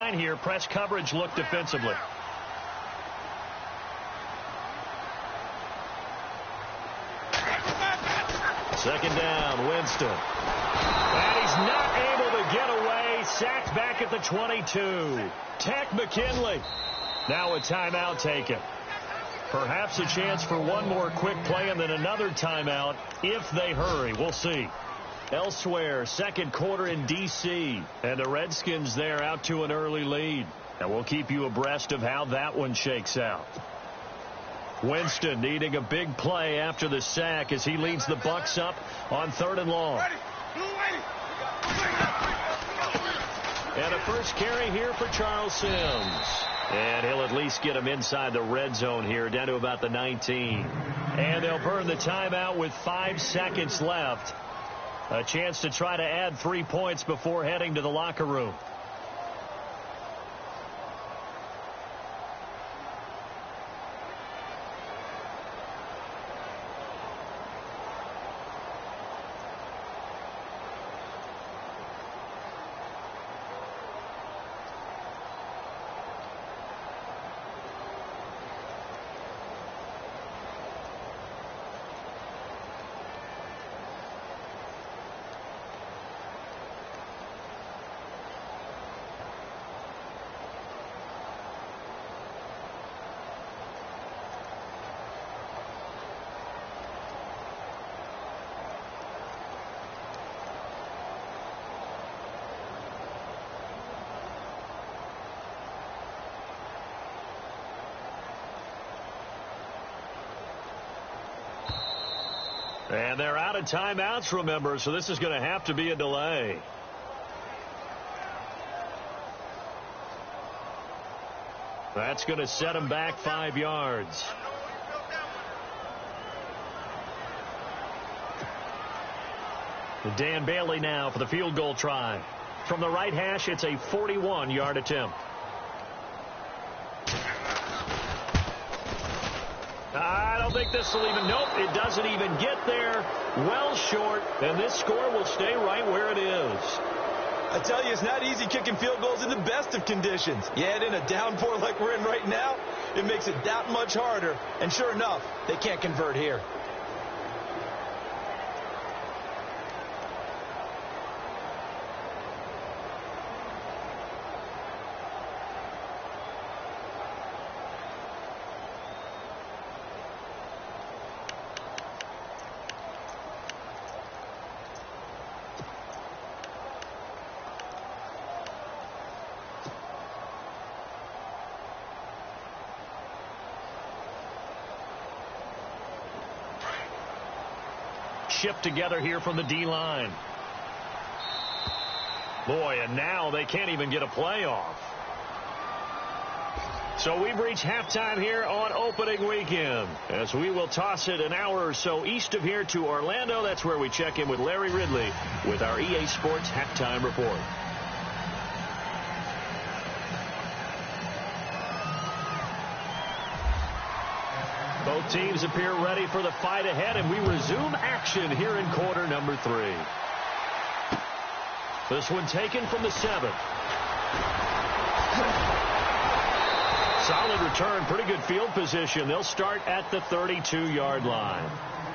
line here. Press coverage look defensively. Second down, Winston. And he's not able to get away. Sacked back at the 22. Tech McKinley. Now a timeout taken. Perhaps a chance for one more quick play and then another timeout if they hurry. We'll see. Elsewhere, second quarter in D.C. And the Redskins there out to an early lead. And we'll keep you abreast of how that one shakes out. Winston needing a big play after the sack as he leads the Bucs up on 3rd and long. And a first carry here for Charles Sims. And he'll at least get him inside the red zone here, down to about the 19. And they'll burn the timeout with 5 seconds left. A chance to try to add 3 points before heading to the locker room. And they're out of timeouts, remember, so this is going to have to be a delay. That's going to set them back 5 yards. Dan Bailey now for the field goal try. From the right hash, it's a 41-yard attempt. I don't think this will even, nope, it doesn't even get there. Well short, and this score will stay right where it is. I tell you, it's not easy kicking field goals in the best of conditions. You add in a downpour like we're in right now, it makes it that much harder. And sure enough, they can't convert here. Shipped together here from the D-line. Boy, and now they can't even get a play off. So we've reached halftime here on opening weekend, as we will toss it an hour or so east of here to Orlando. That's where we check in with Larry Ridley with our EA Sports halftime report. Both teams appear ready for the fight ahead, and we resume action here in quarter number 3. This one taken from the 7. Solid return, pretty good field position. They'll start at the 32-yard line.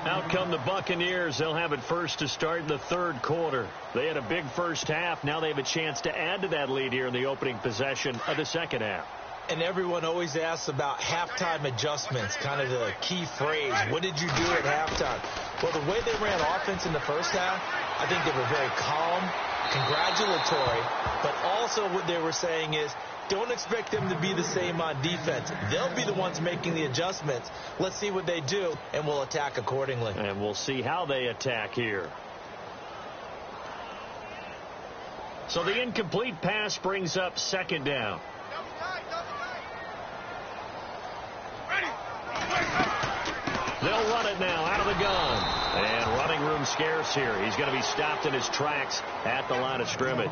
Out come the Buccaneers. They'll have it first to start the 3rd quarter. They had a big first half. Now they have a chance to add to that lead here in the opening possession of the 2nd half. And everyone always asks about halftime adjustments, kind of the key phrase. What did you do at halftime? Well, the way they ran offense in the first half, I think they were very calm, congratulatory, but also what they were saying is, don't expect them to be the same on defense. They'll be the ones making the adjustments. Let's see what they do, and we'll attack accordingly. And we'll see how they attack here. So the incomplete pass brings up 2nd down. They'll run it now out of the gun. And running room scarce here. He's going to be stopped in his tracks at the line of scrimmage.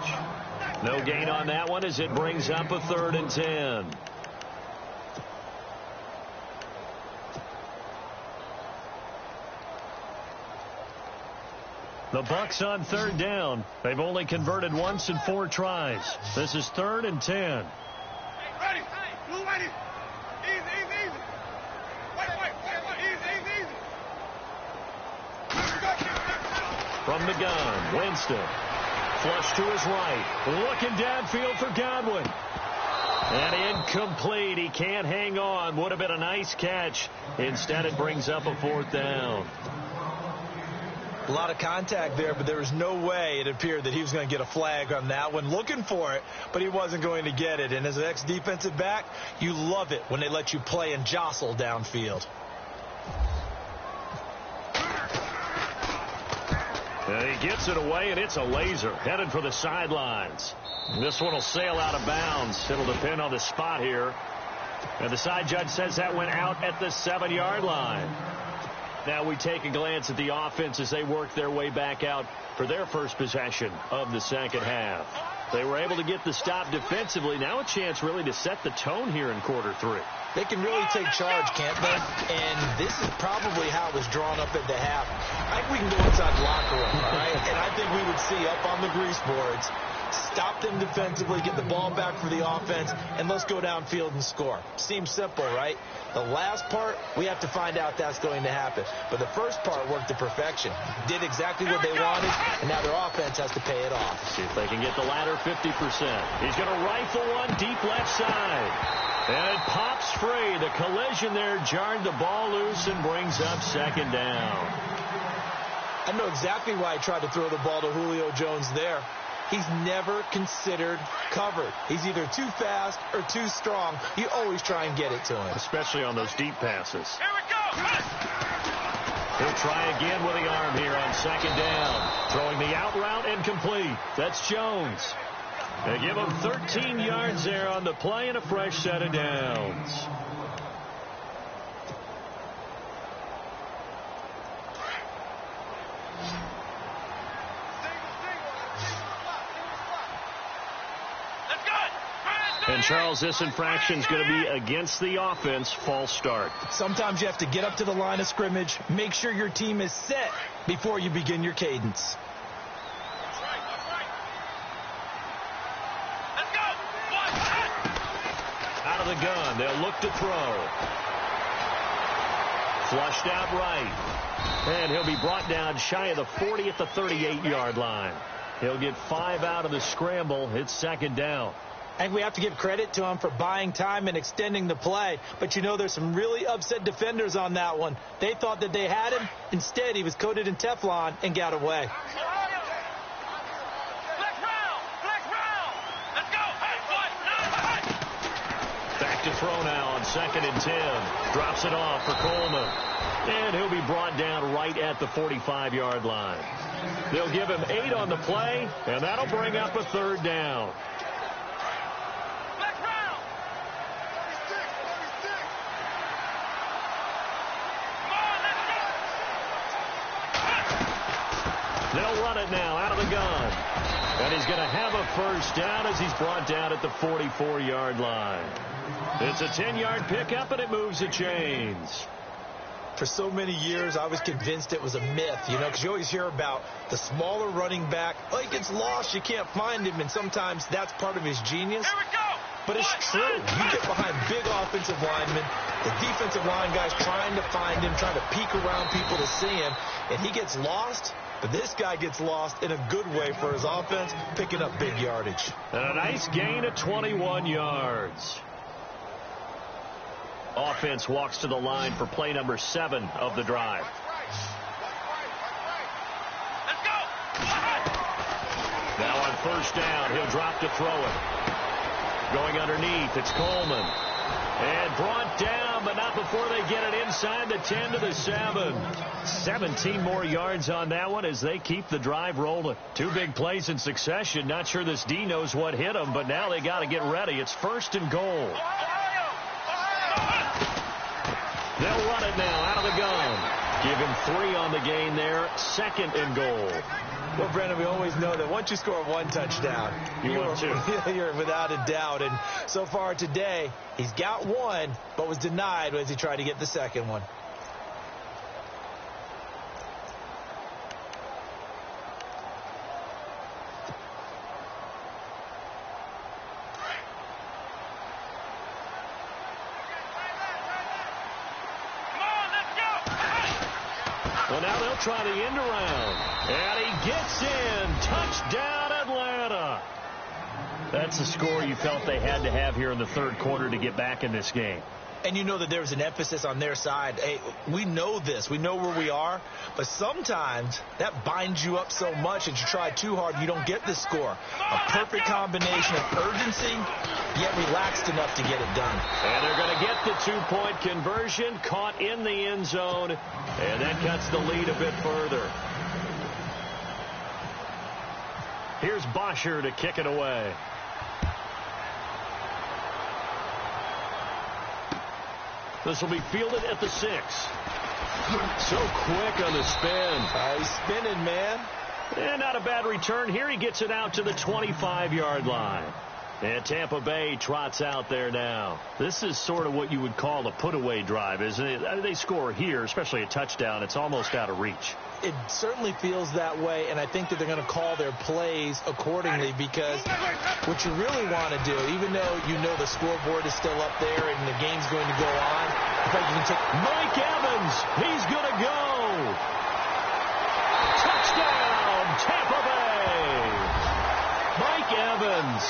No gain on that one as it brings up a 3rd and 10. The Bucs on third down. They've only converted once in 4 tries. This is 3rd and 10. Ready. Blue, ready. Easy. Wait. Easy. From the gun, Winston. Flush to his right. Looking downfield for Godwin. And incomplete. He can't hang on. Would have been a nice catch. Instead, it brings up a 4th down. A lot of contact there, but there was no way it appeared that he was going to get a flag on that one. Looking for it, but he wasn't going to get it. And as an ex-defensive back, you love it when they let you play and jostle downfield. And he gets it away, and it's a laser. Headed for the sidelines. This one will sail out of bounds. It'll depend on the spot here. And the side judge says that went out at the 7-yard line. Now we take a glance at the offense as they work their way back out for their first possession of the second half. They were able to get the stop defensively. Now a chance really to set the tone here in quarter 3. They can really take charge, can't they? And this is probably how it was drawn up at the half. I think we can go inside the locker room, all right? And I think we would see up on the grease boards, stop them defensively, get the ball back for the offense, and let's go downfield and score. Seems simple, right? The last part, we have to find out that's going to happen. But the first part worked to perfection. Did exactly what they wanted, and now their offense has to pay it off. See if they can get the latter 50%. He's going to rifle one deep left side. And it pops free. The collision there jarred the ball loose and brings up 2nd down. I know exactly why I tried to throw the ball to Julio Jones there. He's never considered covered. He's either too fast or too strong. You always try and get it to him. Especially on those deep passes. Here we go. He'll try again with the arm here on 2nd down. Throwing the out route incomplete. That's Jones. They give him 13 yards there on the play and a fresh set of downs. And, Charles, this infraction's going to be against the offense. False start. Sometimes you have to get up to the line of scrimmage, make sure your team is set before you begin your cadence. Out of the gun, they'll look to throw. Flushed out right. And he'll be brought down shy of the 40 at the 38-yard line. He'll get 5 out of the scramble. It's 2nd down. I think we have to give credit to him for buying time and extending the play. But, you know, there's some really upset defenders on that one. They thought that they had him. Instead, he was coated in Teflon and got away. Back to throw now on 2nd and 10. Drops it off for Coleman. And he'll be brought down right at the 45-yard line. They'll give him 8 on the play, and that'll bring up a 3rd down. They'll run it now out of the gun. And he's going to have a 1st down as he's brought down at the 44-yard line. It's a 10-yard pickup, and it moves the chains. For so many years, I was convinced it was a myth, you know, because you always hear about the smaller running back. Oh, he gets lost, you can't find him, and sometimes that's part of his genius. But it's true. You get behind big offensive linemen, the defensive line guys trying to find him, trying to peek around people to see him, and he gets lost. But this guy gets lost in a good way for his offense, picking up big yardage. And a nice gain of 21 yards. Offense walks to the line for play number 7 of the drive. Now on 1st down, he'll drop to throw it. Going underneath, it's Coleman. And brought down, but not before they get it inside the 10 to the 7. 17 more yards on that one as they keep the drive rolling. 2 big plays in succession. Not sure this D knows what hit them, but now they got to get ready. It's 1st and goal. They'll run it now out of the gun. Give him 3 on the gain there. 2nd and goal. Well, Brendan, we always know that once you score 1 touchdown, you're without a doubt. And so far today, he's got 1, but was denied as he tried to get the 2nd one. Well, now they'll try the end around. And he gets in. Touchdown, Atlanta. That's the score you felt they had to have here in the third quarter to get back in this game. And you know that there's an emphasis on their side. Hey, we know this. We know where we are. But sometimes that binds you up so much that you try too hard, you don't get the score. A perfect combination of urgency, yet relaxed enough to get it done. And they're going to get the two-point conversion, caught in the end zone, and that cuts the lead a bit further. Here's Bosher to kick it away. This will be fielded at the 6. So quick on the spin. He's spinning, man. And not a bad return here. He gets it out to the 25-yard line. And Tampa Bay trots out there now. This is sort of what you would call a put-away drive, isn't it? I mean, they score here, especially a touchdown. It's almost out of reach. It certainly feels that way, and I think that they're going to call their plays accordingly, because what you really want to do, even though you know the scoreboard is still up there and the game's going to go on, in fact, you can take Mike Evans. He's going to go. Touchdown, Tampa Bay. Mike Evans,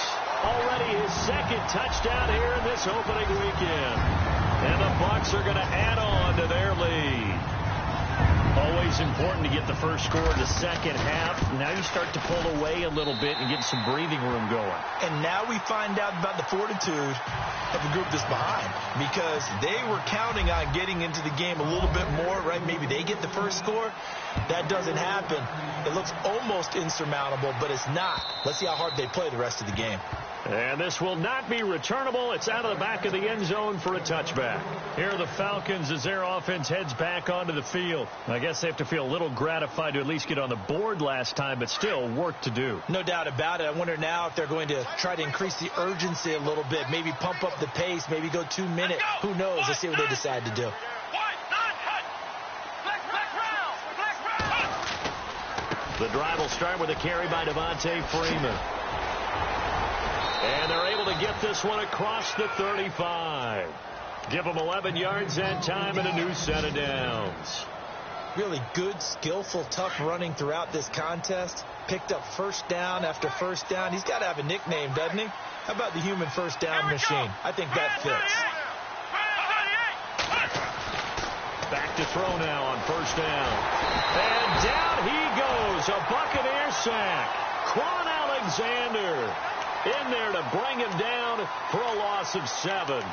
already his second touchdown here in this opening weekend. And the Bucs are going to add on to their lead. Always important to get the first score in the second half. Now you start to pull away a little bit and get some breathing room going. And now we find out about the fortitude of the group that's behind, because they were counting on getting into the game a little bit more, right? Maybe they get the first score. That doesn't happen. It looks almost insurmountable, but it's not. Let's see how hard they play the rest of the game. And this will not be returnable. It's out of the back of the end zone for a touchback. Here are the Falcons as their offense heads back onto the field. I guess they have to feel a little gratified to at least get on the board last time, but still work to do. No doubt about it. I wonder now if they're going to try to increase the urgency a little bit, maybe pump up the pace, maybe go 2 minutes. Who knows? Let's see what they decide to do. The drive will start with a carry by Devontae Freeman. And they're able to get this one across the 35. Give them 11 yards that time and a new set of downs. Really good, skillful, tough running throughout this contest. Picked up first down after first down. He's got to have a nickname, doesn't he? How about the human first down machine? I think that fits. Back to throw now on first down. And down he goes. A Buccaneer sack. Quan Alexander in there to bring him down for a loss of 7.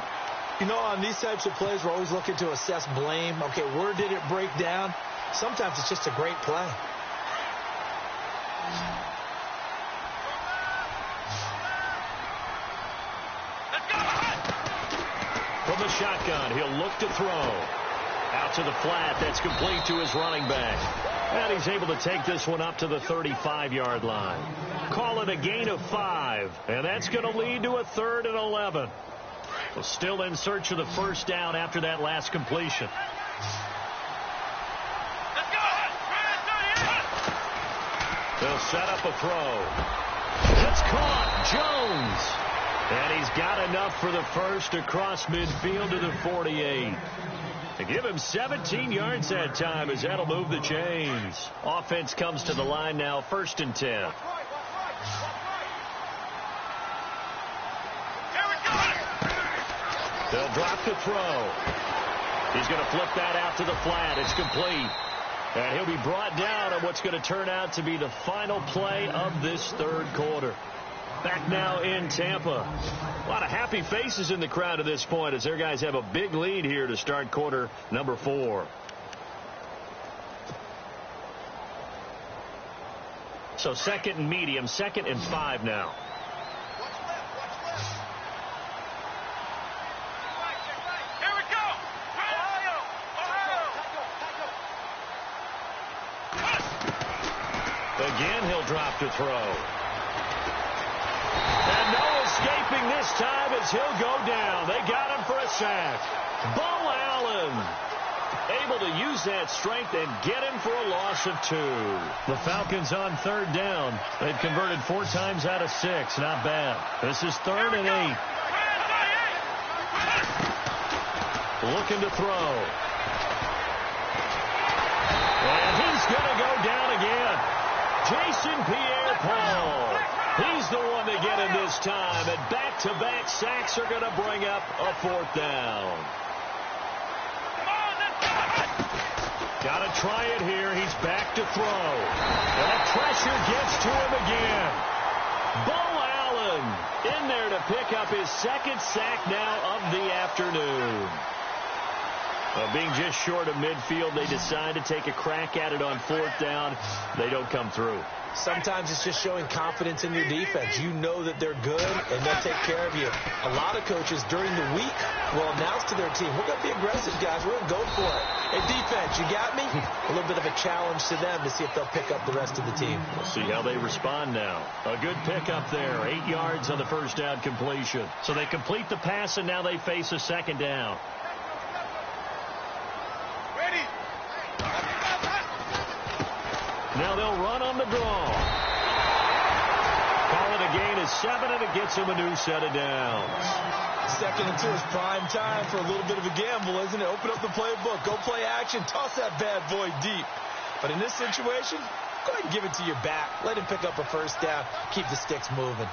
You know, on these types of plays, we're always looking to assess blame. Okay, where did it break down? Sometimes it's just a great play. From the shotgun, he'll look to throw. Out to the flat. That's complete to his running back. And he's able to take this one up to the 35-yard line. Call it a gain of 5. And that's going to lead to a 3rd and 11. Well, still in search of the first down after that last completion. They'll set up a throw. It's caught. Jones. And he's got enough for the first across midfield to the 48. To give him 17 yards that time, as that'll move the chains. Offense comes to the line now, 1st and 10. They'll drop the throw. He's going to flip that out to the flat. It's complete. And he'll be brought down on what's going to turn out to be the final play of this third quarter. Back now in Tampa. A lot of happy faces in the crowd at this point as their guys have a big lead here to start quarter number 4. So 2nd and medium, 2nd and 5 now. Here we go. Again, he'll drop to throw. And no escaping this time as he'll go down. They got him for a sack. Bo Allen able to use that strength and get him for a loss of 2. The Falcons on 3rd down. They've converted 4 times out of 6. Not bad. This is 3rd and 8. Looking to throw. And going to go down again. Jason Pierre-Paul. He's the one to get him this time. And back-to-back sacks are going to bring up a fourth down. Got to try it here. He's back to throw. And the pressure gets to him again. Bo Allen in there to pick up his second sack now of the afternoon. Being just short of midfield, they decide to take a crack at it on fourth down. They don't come through. Sometimes it's just showing confidence in your defense. You know that they're good, and they'll take care of you. A lot of coaches during the week will announce to their team, we're going to be aggressive, guys. We're going to go for it. Hey, defense, you got me? A little bit of a challenge to them to see if they'll pick up the rest of the team. We'll see how they respond now. A good pickup there. 8 yards on the first down completion. So they complete the pass, and now they face a second down. Now they'll run on the draw. Call it a gain of 7, and it gets him a new set of downs. 2nd and 2 is prime time for a little bit of a gamble, isn't it? Open up the playbook. Go play action. Toss that bad boy deep. But in this situation, go ahead and give it to your back. Let him pick up a first down. Keep the sticks moving.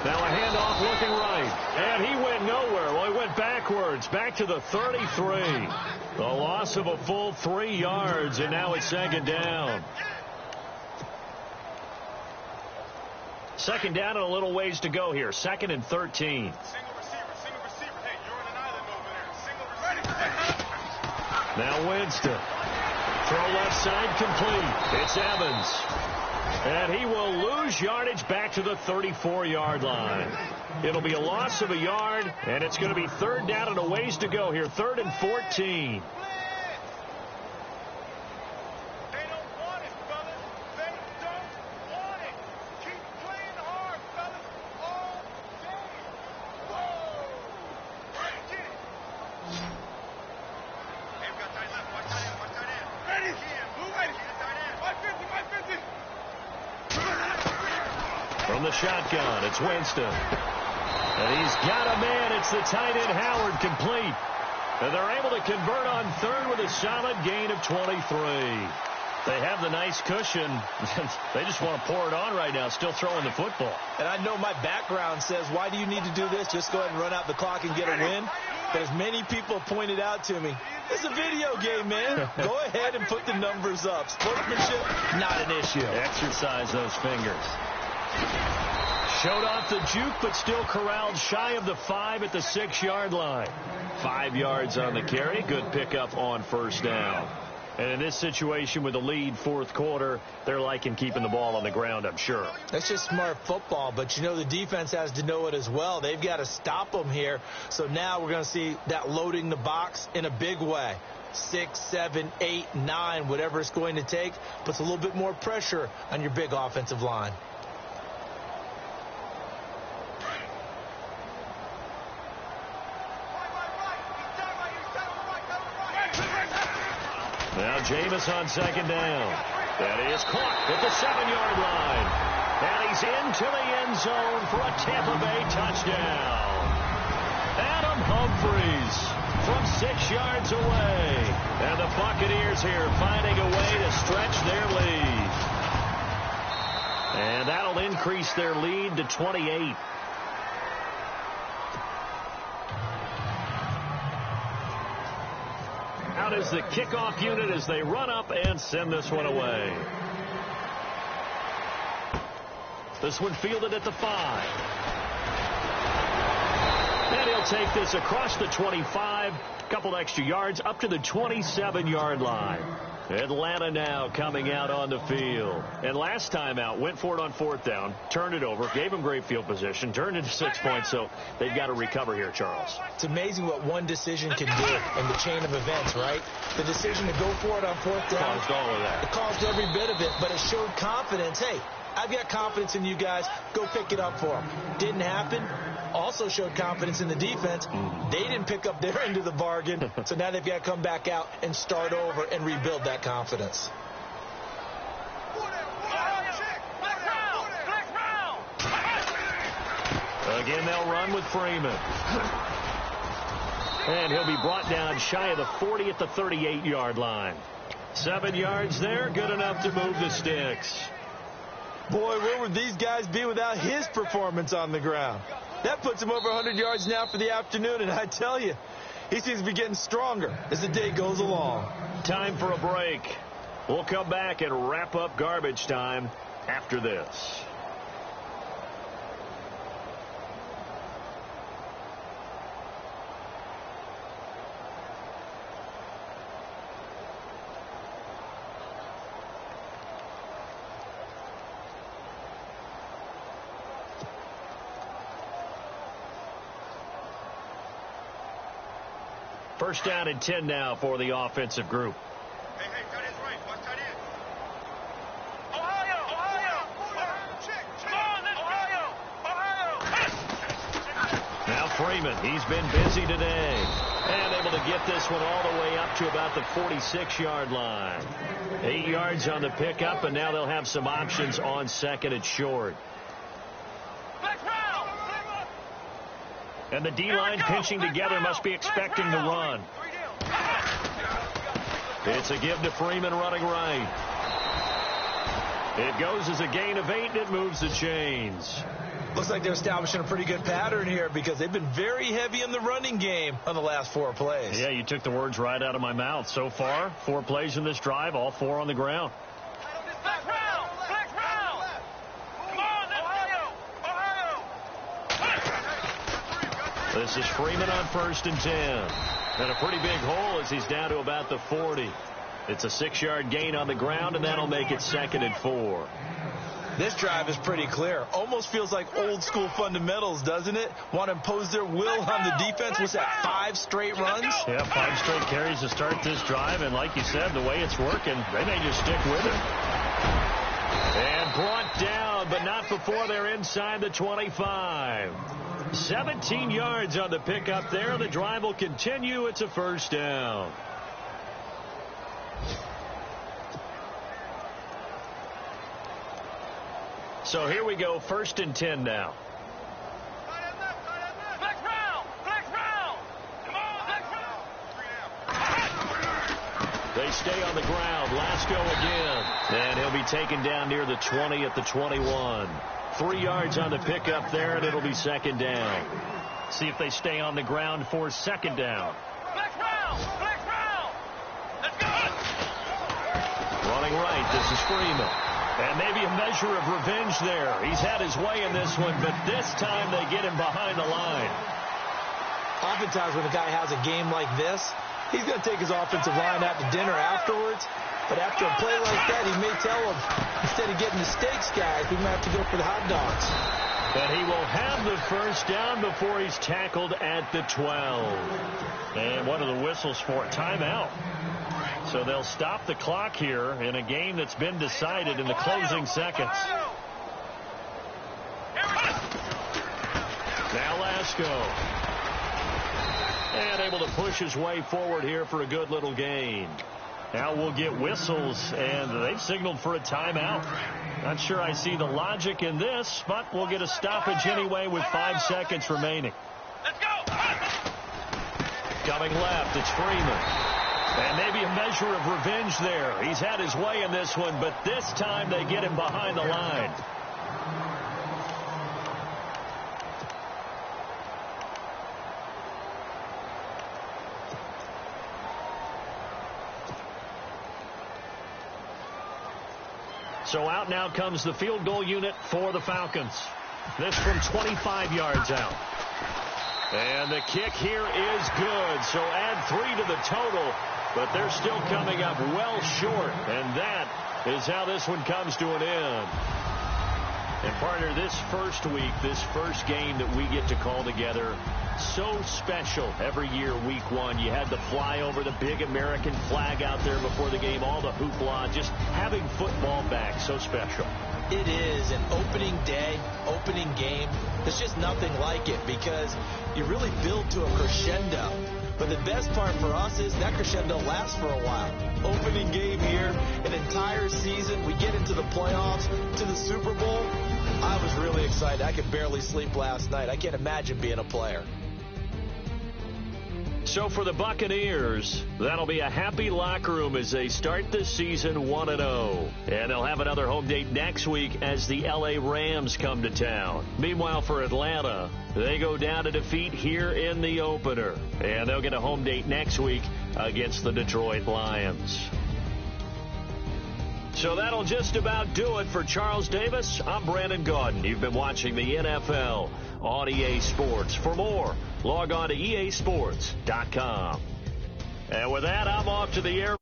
Now a handoff looking right. And he went nowhere. Well, he went backwards. Back to the 33. The loss of a full 3 yards, and now it's second down. Second down and a little ways to go here. 2nd and 13. Now Winston. Throw left side complete. It's Evans. And he will lose yardage back to the 34-yard line. It'll be a loss of a yard, and it's going to be third down and a ways to go here. 3rd and 14. From the shotgun, it's Winston. And he's got a man. It's the tight end, Howard, complete. And they're able to convert on third with a solid gain of 23. They have the nice cushion. They just want to pour it on right now, still throwing the football. And I know my background says, why do you need to do this? Just go ahead and run out the clock and get a win. But as many people pointed out to me, it's a video game, man. Go ahead and put the numbers up. Sportsmanship, not an issue. Exercise those fingers. Showed off the juke, but still corralled shy of the 5 at the 6-yard line. 5 yards on the carry. Good pickup on first down. And in this situation with the lead fourth quarter, they're liking keeping the ball on the ground, I'm sure. That's just smart football, but you know the defense has to know it as well. They've got to stop them here. So now we're going to see that loading the box in a big way. 6, 7, 8, 9, whatever it's going to take, puts a little bit more pressure on your big offensive line. Now Jameis on second down. That is caught at the 7-yard line. And he's into the end zone for a Tampa Bay touchdown. Adam Humphries from 6 yards away. And the Buccaneers here finding a way to stretch their lead. And that'll increase their lead to 28. Out is the kickoff unit as they run up and send this one away. This one fielded at the 5. And he'll take this across the 25, a couple extra yards up to the 27-yard line. Atlanta now coming out on the field. And last time out, went for it on fourth down, turned it over, gave them great field position, turned it to 6 points, so they've got to recover here, Charles. It's amazing what one decision can do in the chain of events, right? The decision to go for it on fourth down. Caused all of that. It caused every bit of it, but it showed confidence. Hey, I've got confidence in you guys. Go pick it up for them. Didn't happen. Also showed confidence in the defense. They didn't pick up their end of the bargain, so now they've got to come back out and start over and rebuild that confidence. Again, they'll run with Freeman. And he'll be brought down shy of the 40 at the 38-yard line. 7 yards there, good enough to move the sticks. Boy, where would these guys be without his performance on the ground? That puts him over 100 yards now for the afternoon, and I tell you, he seems to be getting stronger as the day goes along. Time for a break. We'll come back and wrap up garbage time after this. First down and 10 now for the offensive group. Hey, tight end's right. Watch tight end. Ohio! Ohio! Now Freeman, he's been busy today. And able to get this one all the way up to about the 46-yard line. 8 yards on the pickup, and now they'll have some options on second and short. And the D-line pinching together must be expecting the run. It's a give to Freeman running right. It goes as a gain of 8, and it moves the chains. Looks like they're establishing a pretty good pattern here because they've been very heavy in the running game on the last 4 plays. Yeah, you took the words right out of my mouth. So far, 4 plays in this drive, all 4 on the ground. This is Freeman on 1st and 10. And a pretty big hole as he's down to about the 40. It's a 6-yard gain on the ground, and that'll make it 2nd and 4. This drive is pretty clear. Almost feels like old school fundamentals, doesn't it? Want to impose their will on the defense. What's that, 5 straight runs? Yeah, 5 straight carries to start this drive. And like you said, the way it's working, they may just stick with it. And brought down, but not before they're inside the 25. 17 yards on the pickup there. The drive will continue. It's a first down. So here we go, 1st and 10 now. They stay on the ground. Lasco again. And he'll be taken down near the 20 at the 21. 3 yards on the pickup there, and it'll be 2nd down. See if they stay on the ground for 2nd down. Running right, this is Freeman. And maybe a measure of revenge there. He's had his way in this one, but this time they get him behind the line. Oftentimes when a guy has a game like this, he's going to take his offensive line out to dinner afterwards. But after a play like that, he may tell him, instead of getting the steaks, guys, we might have to go for the hot dogs. But he will have the first down before he's tackled at the 12. And what are the whistles for? Timeout. So they'll stop the clock here in a game that's been decided in the closing seconds. Now Lasco. And able to push his way forward here for a good little gain. Now we'll get whistles, and they've signaled for a timeout. Not sure I see the logic in this, but we'll get a stoppage anyway with 5 seconds remaining. Let's go! Coming left, it's Freeman. And maybe a measure of revenge there. He's had his way in this one, but this time they get him behind the line. So out now comes the field goal unit for the Falcons. This from 25 yards out. And the kick here is good. So add 3 to the total. But they're still coming up well short. And that is how this one comes to an end. And partner, this first week, this first game that we get to call together, so special every year, week 1. You had the flyover, the big American flag out there before the game, all the hoopla, just having football back, so special. It is an opening day, opening game. There's just nothing like it because you really build to a crescendo. But the best part for us is that crescendo lasts for a while. Opening game here, an entire season. We get into the playoffs, to the Super Bowl. I was really excited. I could barely sleep last night. I can't imagine being a player. So for the Buccaneers, that'll be a happy locker room as they start the season 1-0. And they'll have another home date next week as the L.A. Rams come to town. Meanwhile, for Atlanta, they go down to defeat here in the opener. And they'll get a home date next week against the Detroit Lions. So that'll just about do it for Charles Davis. I'm Brandon Gaudin. You've been watching the NFL on EA Sports. For more, log on to easports.com. And with that, I'm off to the air.